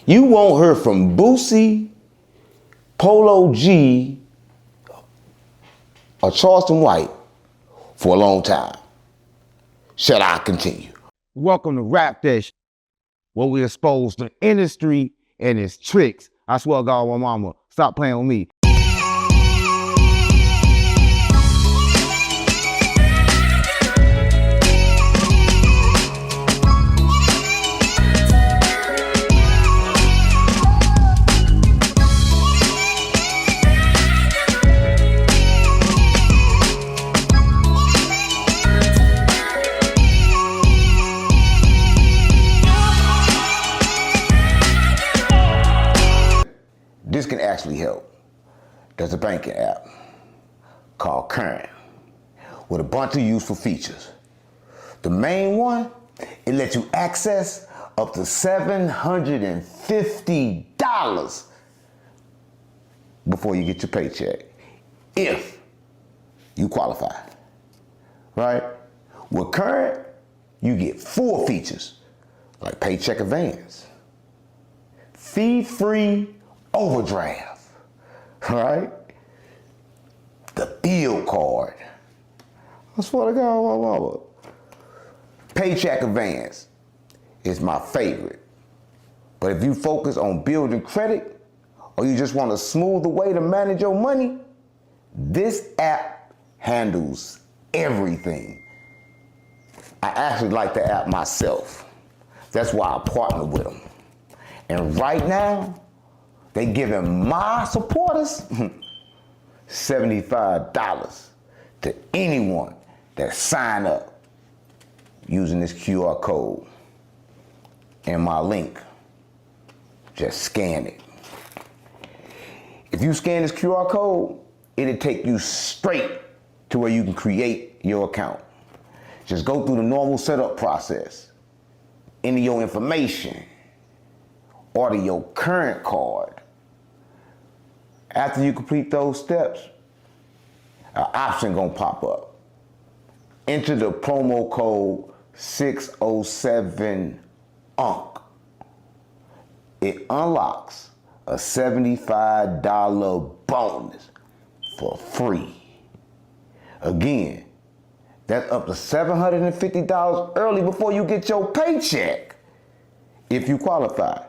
You won't hear from Boosie, Polo G, or Charleston White for a long time. Shall I continue? Welcome to Rap Dish, where we expose the industry and its tricks. I swear to God, my mama, stop playing with me. This can actually help. There's a banking app called Current with a bunch of useful features. The main one, it lets you access up to $750 before you get your paycheck, if you qualify, right? With Current, you get 4 features, like paycheck advance, fee-free overdraft, right? The bill card. I swear to God, my mama. Paycheck advance is my favorite. But if you focus on building credit, or you just want a smoother way to manage your money, this app handles everything. I actually like the app myself. That's why I partner with them. And right now, they giving my supporters $75 to anyone that sign up using this QR code and my link. Just scan it. If you scan this QR code, it'll take you straight to where you can create your account. Just go through the normal setup process. Enter your information. Order your current card. After you complete those steps, an option gonna pop up. Enter the promo code 607UNC. It unlocks a $75 bonus for free. Again, that's up to $750 early before you get your paycheck, if you qualify,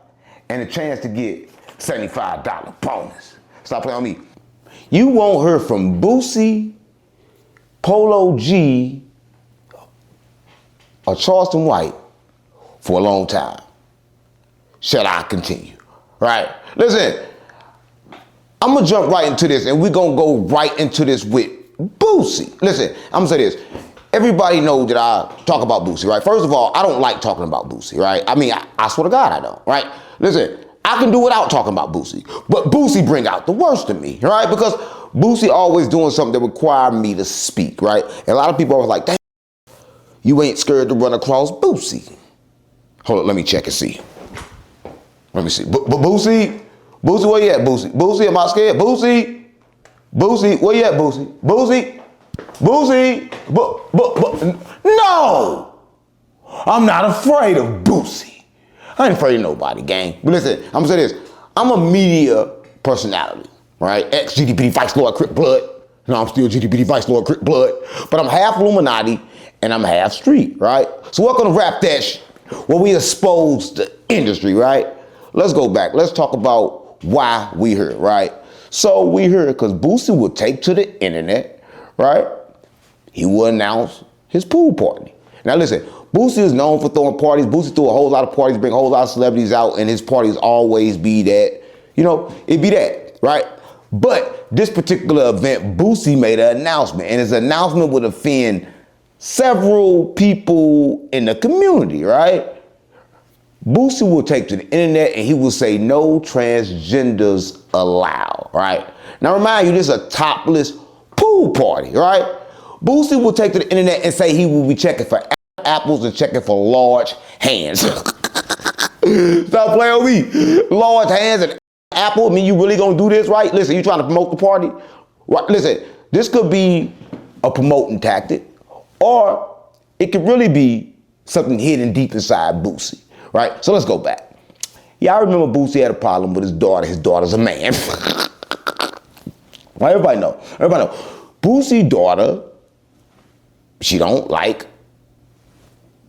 and a chance to get $75 bonus. Stop playing on me. You won't hear from Boosie, Polo G, or Charleston White for a long time. Shall I continue? Right? Listen, I'm gonna jump right into this, and we're gonna go right into this with Boosie. Listen, I'm gonna say this. Everybody knows that I talk about Boosie, right? First of all, I don't like talking about Boosie, right? I mean, I swear to God I don't, right? Listen, I can do without talking about Boosie, but Boosie bring out the worst in me, right? Because Boosie always doing something that require me to speak, right? And a lot of people are like, damn, you ain't scared to run across Boosie. Hold on, let me check and see. Let me see. Boosie, where you at, Boosie? Boosie, am I scared? Boosie, where you at, Boosie? Boosie, no! I'm not afraid of Boosie. I ain't afraid of nobody, gang. But listen, I'm gonna say this. I'm a media personality, right? Ex-GDPD Vice Lord Crip Blood. No, I'm still GDPD Vice Lord Crip Blood. But I'm half Illuminati and I'm half street, right? So welcome to Rap Dash, where we expose the industry, right? Let's go back. Let's talk about why we here, right? So we here because Boosie will take to the internet, right? He will announce his pool party. Now listen, Boosie is known for throwing parties. Boosie threw a whole lot of parties, bring a whole lot of celebrities out, and his parties always be that, it be that, right? But this particular event, Boosie made an announcement, and his announcement would offend several people in the community, right? Boosie will take to the internet and he will say no transgenders allowed, right? Now remind you, this is a topless pool party, right? Boosie will take to the internet and say he will be checking for apples and checking for large hands. Stop playing with me. Large hands and apple, I mean, you really gonna do this, right? Listen, you trying to promote the party? Right, listen, this could be a promoting tactic, or it could really be something hidden deep inside Boosie, right? So let's go back. Yeah, I remember Boosie had a problem with his daughter. His daughter's a man. Well, everybody know. Boosie's daughter, she don't like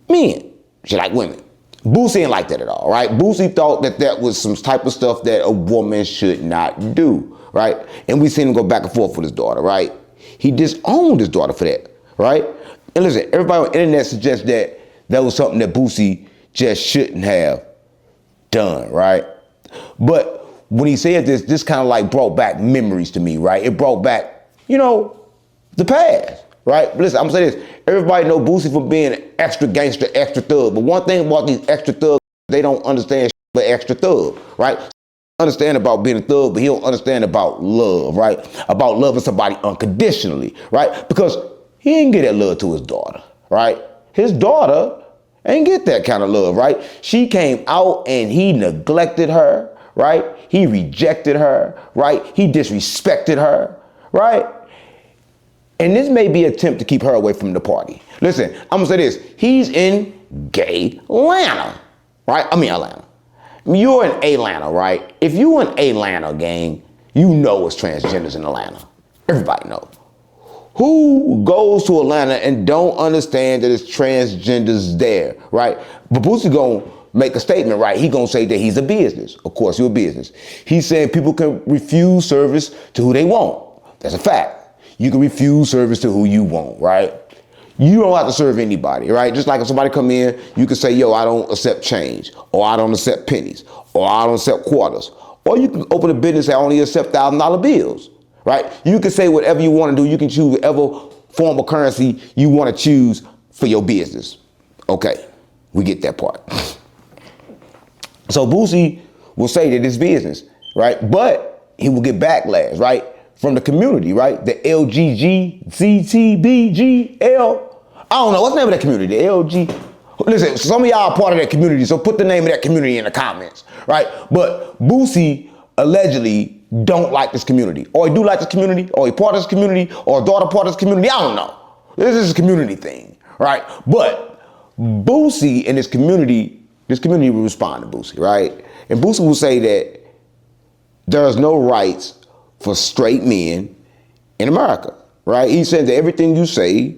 men. She like women. Boosie ain't like that at all, right? Boosie thought that was some type of stuff that a woman should not do, right? And we seen him go back and forth with his daughter, right? He disowned his daughter for that, right? And listen, everybody on the internet suggests that was something that Boosie just shouldn't have done, right? But when he said this kind of like brought back memories to me, right? It brought back, the past, right? But listen, I'm gonna say this. Everybody know Boosie for being an extra gangster, extra thug. But one thing about these extra thugs, they don't understand but extra thug, right? Understand about being a thug, but he don't understand about love, right? About loving somebody unconditionally, right? Because he ain't get that love to his daughter, right? His daughter ain't get that kind of love, right? She came out and he neglected her, right? He rejected her, right? He disrespected her, right? And this may be an attempt to keep her away from the party. Listen, I'm gonna say this. He's in gay Atlanta, right? Atlanta. You're in Atlanta, right? If you in Atlanta, gang, you know it's transgenders in Atlanta. Everybody know. Who goes to Atlanta and don't understand that it's transgenders there, right? But Boosie gonna make a statement, right? He gonna say that he's a business. Of course, you're a business. He's saying people can refuse service to who they want. That's a fact. You can refuse service to who you want, right? You don't have to serve anybody, right? Just like if somebody come in, you can say, yo, I don't accept change, or I don't accept pennies, or I don't accept quarters. Or you can open a business and only accept $1,000 bills, right? You can say whatever you want to do. You can choose whatever form of currency you want to choose for your business. Okay, we get that part. So Boosie will say that it's business, right? But he will get backlash, right? From the community, right? The LGGZTBGL. I don't know, what's the name of that community? The LG. Listen, some of y'all are part of that community, so put the name of that community in the comments, right? But Boosie allegedly don't like this community. Or he do like this community, or he part of this community, or a daughter part of this community, I don't know. This is a community thing, right? But Boosie and this community will respond to Boosie, right? And Boosie will say that there's no rights for straight men in America, right? He said that everything you say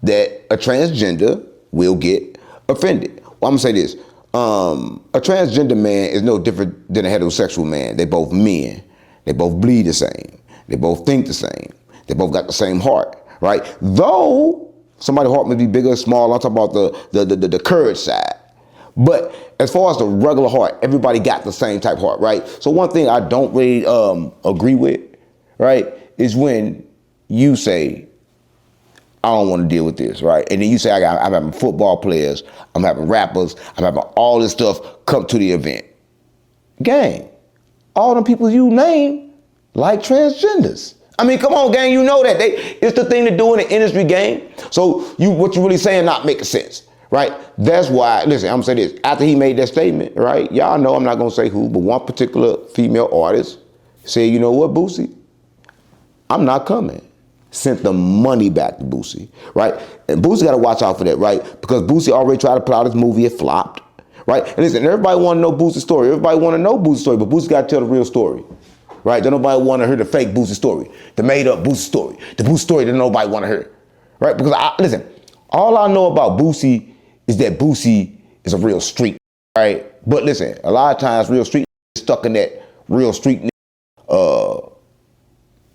that a transgender will get offended. Well, I'm gonna say this. A transgender man is no different than a heterosexual man. They both men. They both bleed the same. They both think the same. They both got the same heart, right? Though somebody's heart may be bigger or small, I'm talking about the courage side. But as far as the regular heart, everybody got the same type heart, right? So one thing I don't really agree with, right, is when you say, I don't want to deal with this, right? And then you say, I'm having football players, I'm having rappers, I'm having all this stuff come to the event. Gang, all them people you name like transgenders. I mean, come on, gang, you know that. It's the thing to do in the industry, gang. So what you really saying not making sense, right? That's why, listen, I'm gonna say this. After he made that statement, right, y'all know I'm not gonna say who, but one particular female artist said, you know what, Boosie? I'm not coming. Sent the money back to Boosie, right? And Boosie got to watch out for that, right? Because Boosie already tried to put out his movie, it flopped, right? And listen, everybody want to know Boosie's story. Everybody want to know Boosie's story, but Boosie got to tell the real story, right? Don't nobody want to hear the fake Boosie story, the made up Boosie story, the Boosie story that nobody want to hear, right? Because listen, all I know about Boosie is that Boosie is a real street, right? But listen, a lot of times real street is stuck in that real street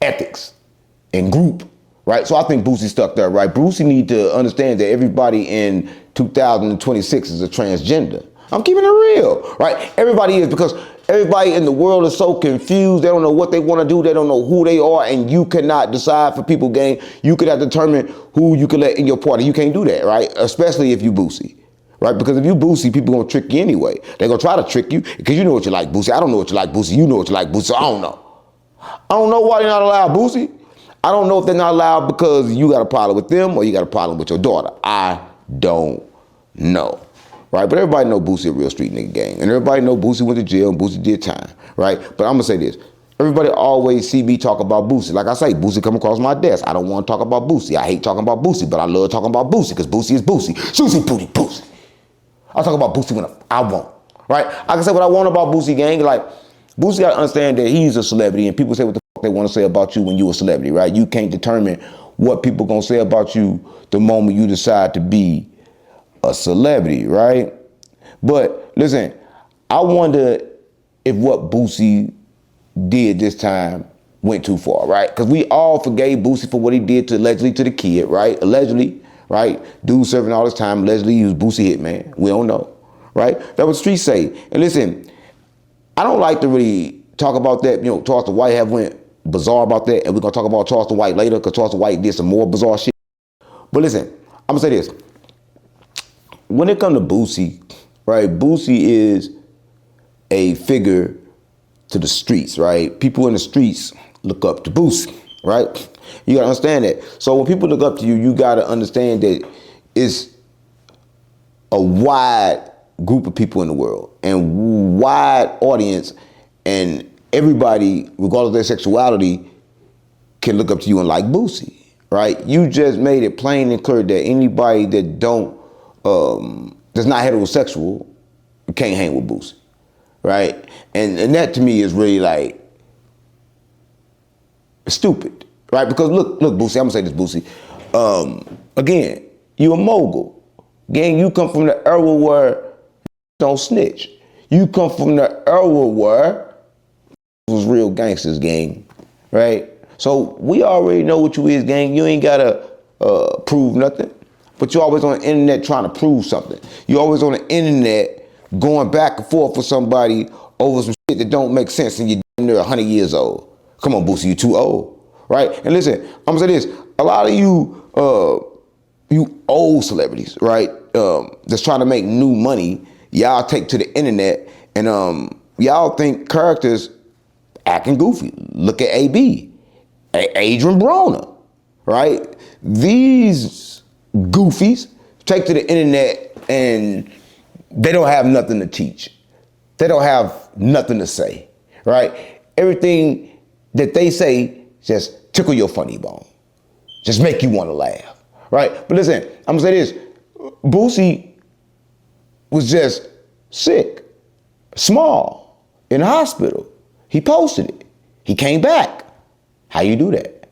ethics and group, right? So I think Boosie stuck there, right? Boosie need to understand that everybody in 2026 is a transgender. I'm keeping it real, right? Everybody is, because everybody in the world is so confused. They don't know what they want to do. They don't know who they are, and you cannot decide for people, gang. You could have to determine who you can let in your party. You can't do that, right? Especially if you Boosie, right? Because if you Boosie, people gonna trick you anyway. They're gonna try to trick you because you know what you like, Boosie. I don't know what you like, Boosie. You know what you like, Boosie. So I don't know. I don't know why they're not allowed, Boosie. I don't know if they're not allowed because you got a problem with them or you got a problem with your daughter. I don't know, right? But everybody know Boosie a real street nigga, gang. And everybody know Boosie went to jail and Boosie did time, right? But I'm gonna say this. Everybody always see me talk about Boosie. Like I say, Boosie come across my desk. I don't want to talk about Boosie. I hate talking about Boosie, but I love talking about Boosie because Boosie is Boosie. Juicy booty Boosie. I talk about Boosie when I want, right? I can say what I want about Boosie, gang. Like, Boosie got to understand that he's a celebrity, and people say what the fuck they want to say about you when you're a celebrity, right? You can't determine what people gonna say about you the moment you decide to be a celebrity, right? But listen, I wonder if what Boosie did this time went too far, right? Because we all forgave Boosie for what he did allegedly to the kid, right? Allegedly, right? Dude serving all this time, allegedly he was Boosie Hitman. We don't know, right? That's what the streets say. And listen, I don't like to really talk about that. Charleston White have went bizarre about that, and we're gonna talk about Charleston White later because Charleston White did some more bizarre shit. But listen, I'm gonna say this. When it comes to Boosie, right? Boosie is a figure to the streets, right? People in the streets look up to Boosie, right? You gotta understand that. So when people look up to you, you gotta understand that it's a wide group of people in the world and wide audience, and everybody, regardless of their sexuality, can look up to you and like Boosie, right? You just made it plain and clear that anybody that that's not heterosexual can't hang with Boosie, right? And that to me is really like stupid, right? Because look, Boosie, I'm gonna say this, Boosie. Again, you a mogul. Gang, you come from the era where don't snitch. You come from the era where was real gangsters, gang, right? So we already know what you is, gang. You ain't gotta prove nothing, but you're always on the internet trying to prove something. You're always on the internet going back and forth with somebody over some shit that don't make sense, and you're damn near 100 years old. Come on, Boosie, you too old, right? And listen, I'm gonna say this: a lot of you old celebrities, right, that's trying to make new money, y'all take to the internet and y'all think characters acting goofy. Look at AB, Adrian Broner, right? These goofies take to the internet and they don't have nothing to teach. They don't have nothing to say, right? Everything that they say just tickle your funny bone, just make you want to laugh, right? But listen, I'm gonna say this: Boosie was just sick, small, in the hospital. He posted it. He came back. How you do that,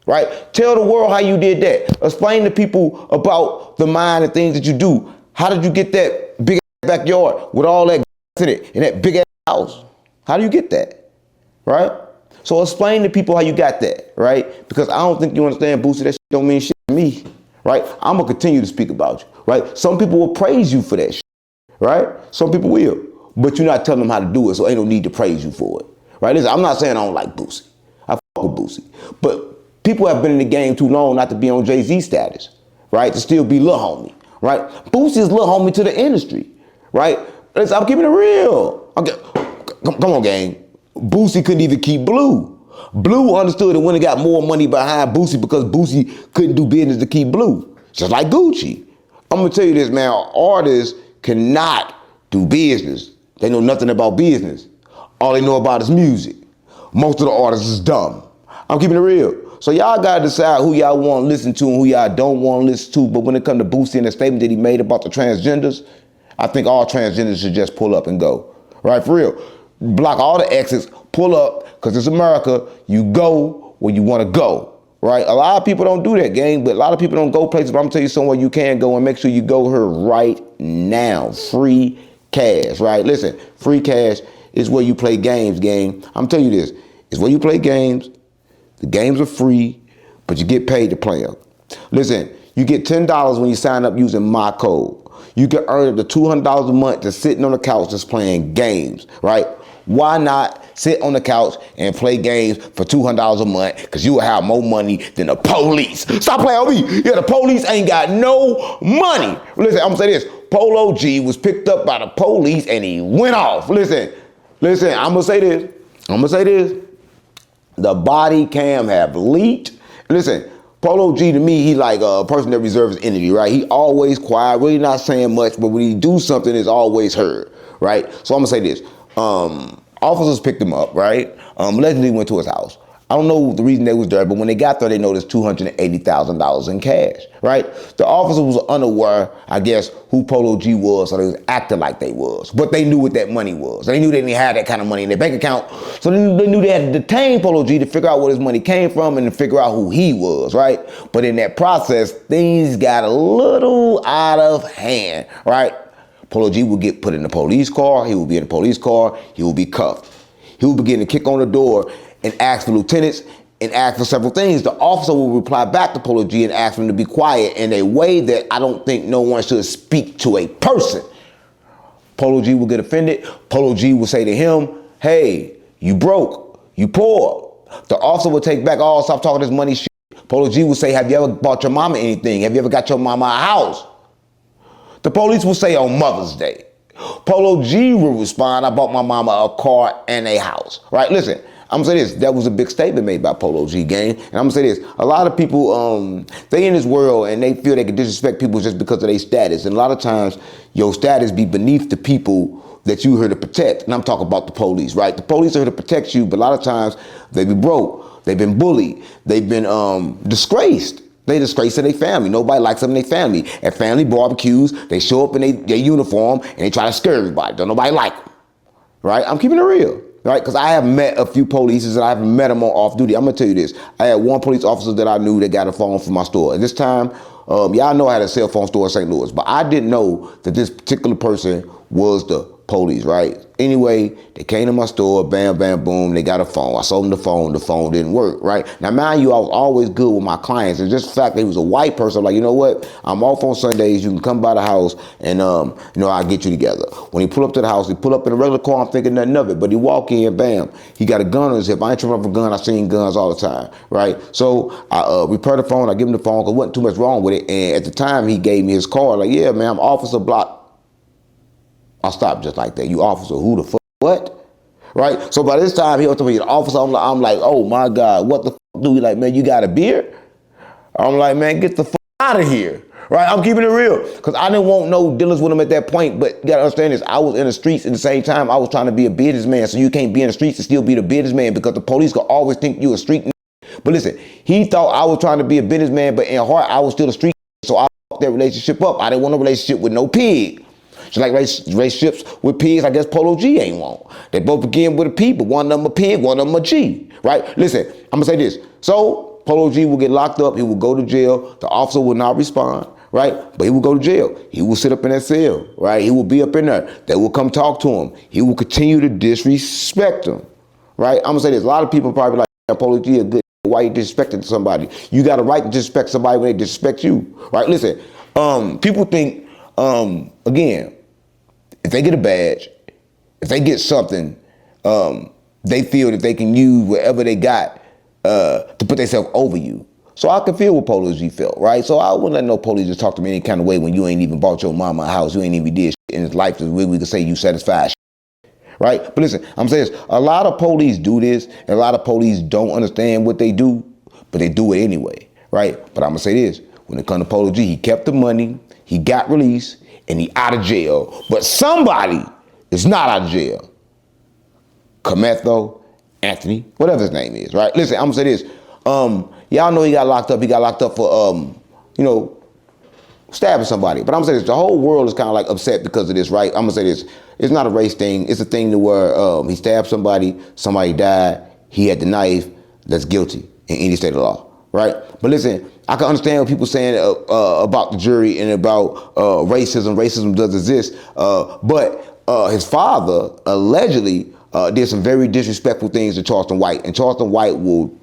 right? Tell the world how you did that. Explain to people about the mind and things that you do. How did you get that big ass backyard with all that in it and that big ass house? How do you get that, right? So explain to people how you got that, right? Because I don't think you understand, Boosie, that shit don't mean shit to me, right? I'm gonna continue to speak about you, right? Some people will praise you for that shit, right? Some people will, but you're not telling them how to do it, so ain't no need to praise you for it, right? Listen, I'm not saying I don't like Boosie. I fuck with Boosie, but people have been in the game too long not to be on Jay-Z status, right? To still be lil homie, right? Boosie is lil homie to the industry, right? Listen, I'm keeping it real. Okay. Come on, gang. Boosie couldn't even keep Blue. Blue understood and went and got more money behind Boosie because Boosie couldn't do business to keep Blue. Just like Gucci. I'm gonna tell you this, man. Artists cannot do business. They know nothing about business. All they know about is music. Most of the artists is dumb. I'm keeping it real. So y'all gotta decide who y'all want to listen to and who y'all don't want to listen to. But when it comes to Boosie and the statement that he made about the transgenders, I think all transgenders should just pull up and go. Right, for real. Block all the exits, pull up, because it's America. You go where you want to go, right? A lot of people don't do that, gang, but a lot of people don't go places, but I'm going to tell you somewhere you can go, and make sure you go here right now. Free cash, right? Listen, free cash is where you play games, gang. I'm telling you this. It's where you play games. The games are free, but you get paid to play them. Listen, you get $10 when you sign up using my code. You can earn up to $200 a month just sitting on the couch just playing games, right? Why not sit on the couch and play games for $200 a month? Because you will have more money than the police. Stop playing on me. Yeah, the police ain't got no money. Listen, I'm gonna say this. Polo G was picked up by the police and he went off. Listen, I'm gonna say this. The body cam have leaked. Listen, Polo G to me, he like a person that reserves energy, right? He always quiet, really not saying much, but when he do something, it's always heard, right? So I'm gonna say this. Officers picked him up, right? Allegedly went to his house. I don't know the reason they was there, but when they got there, they noticed $280,000 in cash, right? The officer was unaware, I guess, who Polo G was, so they was acting like they was. But they knew what that money was. They knew they didn't have that kind of money in their bank account, so they knew they had to detain Polo G to figure out where his money came from and to figure out who he was, right? But in that process, things got a little out of hand, right? Polo G would get put in the police car. He would be in the police car. He would be cuffed. He would begin to kick on the door and ask for lieutenants and ask for several things. The officer will reply back to Polo G and ask him to be quiet in a way that I don't think no one should speak to a person. Polo G will get offended. Polo G will say to him, hey, you broke, you poor. The officer will take back, oh, stop talking this money shit. Polo G will say, have you ever bought your mama anything? Have you ever got your mama a house? The police will say on Mother's Day. Polo G will respond, I bought my mama a car and a house, right? Listen, I'm gonna say this, that was a big statement made by Polo G, gang. And I'm gonna say this, a lot of people, they in this world and they feel they can disrespect people just because of their status. And a lot of times, your status be beneath the people that you here to protect. And I'm talking about the police, right? The police are here to protect you, but a lot of times they be broke, they've been bullied, they've been disgraced. They disgrace to their family. Nobody likes them in their family. At family barbecues, they show up in their uniform and they try to scare everybody. Don't nobody like them, right? I'm keeping it real, right? Because I have met a few police and I haven't met them on off duty. I'm gonna tell you this. I had one police officer that I knew that got a phone from my store. At this time, y'all know I had a cell phone store in St. Louis, but I didn't know that this particular person was the police, right? Anyway, they came to my store, bam, bam, boom, they got a phone. I sold them the phone didn't work, right? Now, mind you, I was always good with my clients, and just the fact that he was a white person, I'm like, you know what? I'm off on Sundays, you can come by the house, and I'll get you together. When he pull up to the house, he pull up in a regular car, I'm thinking nothing of it, but he walk in, bam, he got a gun on his hip. I ain't tripping off a gun, I seen guns all the time, right? So I repair the phone, I give him the phone, because wasn't too much wrong with it, and at the time, he gave me his card, like, yeah, man, I'm Officer Block. I stopped just like that. You officer, who the fuck? What? Right? So by this time, he was to me, the officer, I'm like, oh my God, what the fuck do we like, man, you got a beer? I'm like, man, get the fuck out of here. Right? I'm keeping it real. Because I didn't want no dealings with him at that point. But you gotta understand this, I was in the streets at the same time. I was trying to be a businessman. So you can't be in the streets and still be the businessman because the police could always think you a street. But listen, he thought I was trying to be a businessman, but in heart, I was still a street. So I fucked that relationship up. I didn't want a relationship with no pig. Just like relationships with pigs, I guess Polo G ain't want. They both begin with a P, but one of them a pig, one of them a G, right? Listen, I'm gonna say this. So Polo G will get locked up, he will go to jail, the officer will not respond, right? But he will go to jail. He will sit up in that cell, right? He will be up in there. They will come talk to him. He will continue to disrespect them, right? I'm gonna say this, a lot of people probably like, yeah, Polo G is good, why you disrespecting somebody? You got a right to disrespect somebody when they disrespect you, right? Listen, people think, again, if they get a badge, if they get something, they feel that they can use whatever they got to put themselves over you. So I can feel what Polo G felt, right? So I wouldn't let no police just talk to me any kind of way when you ain't even bought your mama a house, you ain't even did shit in his life to where we could say you satisfied shit, right? But listen, I'm saying this, a lot of police do this, and a lot of police don't understand what they do, but they do it anyway, right? But I'm gonna say this, when it comes to Polo G, he kept the money, he got released, and he out of jail. But somebody is not out of jail. Karmelo, Anthony, whatever his name is, right? Listen, I'm gonna say this. Y'all know he got locked up. He got locked up for, stabbing somebody. But I'm gonna say this, the whole world is kind of like upset because of this, right? I'm gonna say this, it's not a race thing. It's a thing to where he stabbed somebody died, he had the knife, that's guilty in any state of law. Right? But listen, I can understand what people saying about the jury and about racism. Racism does exist. But his father allegedly did some very disrespectful things to Charleston White. And Charleston White will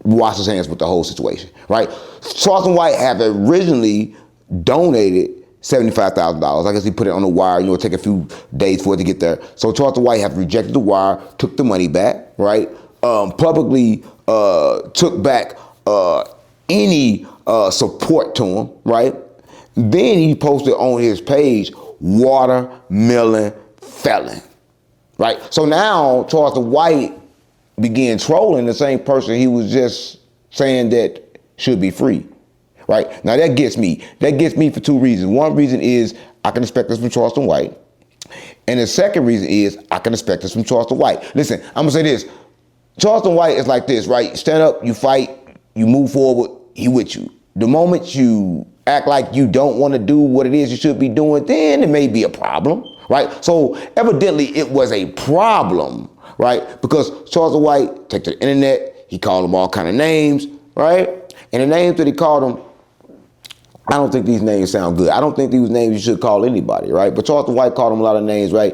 wash his hands with the whole situation. Right? Charleston White had originally donated $75,000. I guess he put it on the wire. It take a few days for it to get there. So Charleston White have rejected the wire, took the money back, right? Publicly took back any support to him, right? Then he posted on his page, watermelon felon, right? So now Charleston White began trolling the same person he was just saying that should be free, right? Now that gets me for two reasons. One reason is I can expect this from Charleston White. And the second reason is I can expect this from Charleston White. Listen, I'm gonna say this. Charleston White is like this, right? Stand up, you fight, you move forward, he with you. The moment you act like you don't want to do what it is you should be doing, then it may be a problem, right? So evidently it was a problem, right? Because Charleston White took to the internet, he called them all kind of names, right? And the names that he called them, I don't think these names sound good. I don't think these names you should call anybody, right? But Charleston White called him a lot of names, right?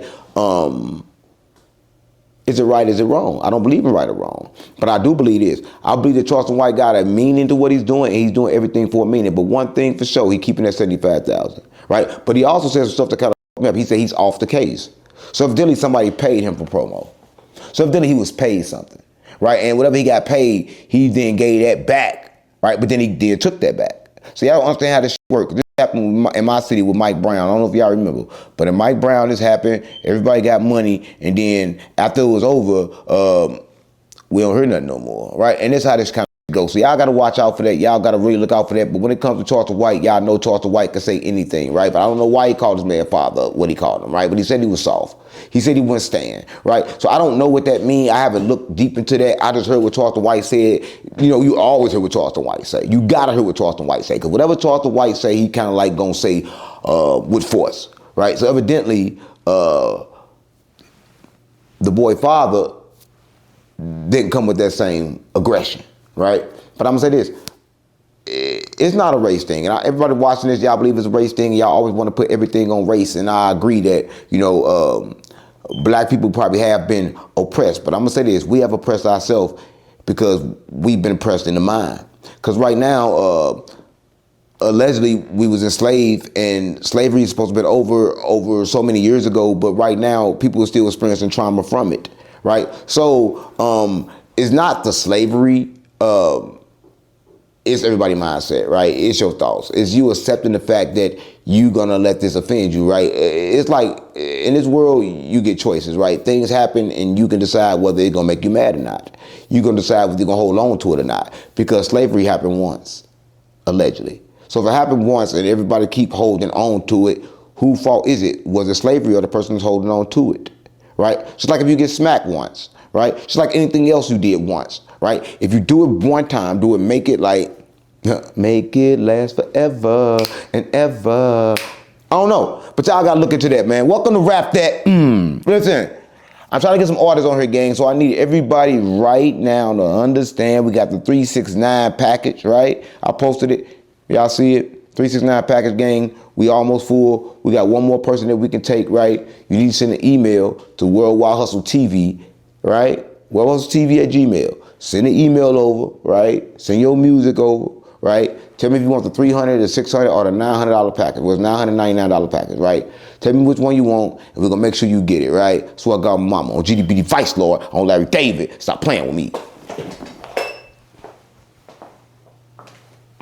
Is it right? Is it wrong? I don't believe in right or wrong, but I do believe this. I believe that Charleston White got a meaning to what he's doing, and he's doing everything for a meaning. But one thing for sure, he keeping that 75,000, right? But he also says some stuff that kind of fucked me up. He said he's off the case. So evidently somebody paid him for promo. So evidently he was paid something, right? And whatever he got paid, he then gave that back, right? But then he then took that back. So y'all don't understand how this shit works. This happened in my city with Mike Brown. I don't know if y'all remember, but in Mike Brown, this happened. Everybody got money, and then after it was over, we don't hear nothing no more, right? And that's how this kind of goes. So y'all got to watch out for that. Y'all got to really look out for that. But when it comes to Charleston White, y'all know Charleston White can say anything, right? But I don't know why he called his man father what he called him, right? But he said he was soft. He said he wouldn't stand, right? So I don't know what that means. I haven't looked deep into that. I just heard what Charleston White said. You know, you always hear what Charleston White say. You got to hear what Charleston White say. Because whatever Charleston White say, he kind of like going to say with force, right? So evidently, the boy father didn't come with that same aggression, right? But I'm going to say this. It's not a race thing. And everybody watching this, y'all believe it's a race thing. Y'all always want to put everything on race. And I agree that, you know, black people probably have been oppressed. But I'm going to say this. We have oppressed ourselves because we've been oppressed in the mind. Because right now, allegedly, we was enslaved, and slavery is supposed to have been over so many years ago. But right now, people are still experiencing trauma from it, right? So it's not the slavery. It's everybody's mindset, right? It's your thoughts. It's you accepting the fact that you're gonna let this offend you, right? It's like in this world, you get choices, right? Things happen and you can decide whether it's gonna make you mad or not. You're gonna decide whether you're gonna hold on to it or not, because slavery happened once, allegedly. So if it happened once and everybody keep holding on to it, whose fault is it? Was it slavery or the person who's holding on to it, right? Just like if you get smacked once, right? Just like anything else you did once, right? If you do it one time, make it last forever and ever. I don't know, but y'all gotta look into that, man. Welcome to Rap That. Listen, I'm trying to get some artists on here, gang, so I need everybody right now to understand we got the 369 package, right? I posted it. Y'all see it? 369 package, gang. We almost full. We got one more person that we can take, right? You need to send an email to Worldwide Hustle TV, right? worldwidehustletv@gmail. Send an email over, right? Send your music over, right? Tell me if you want the $300, the $600, or the $900 package. Well, it's $999 package, right? Tell me which one you want, and we're gonna make sure you get it, right? So I got my mama on GDPD Vice Lord, on Larry David. Stop playing with me.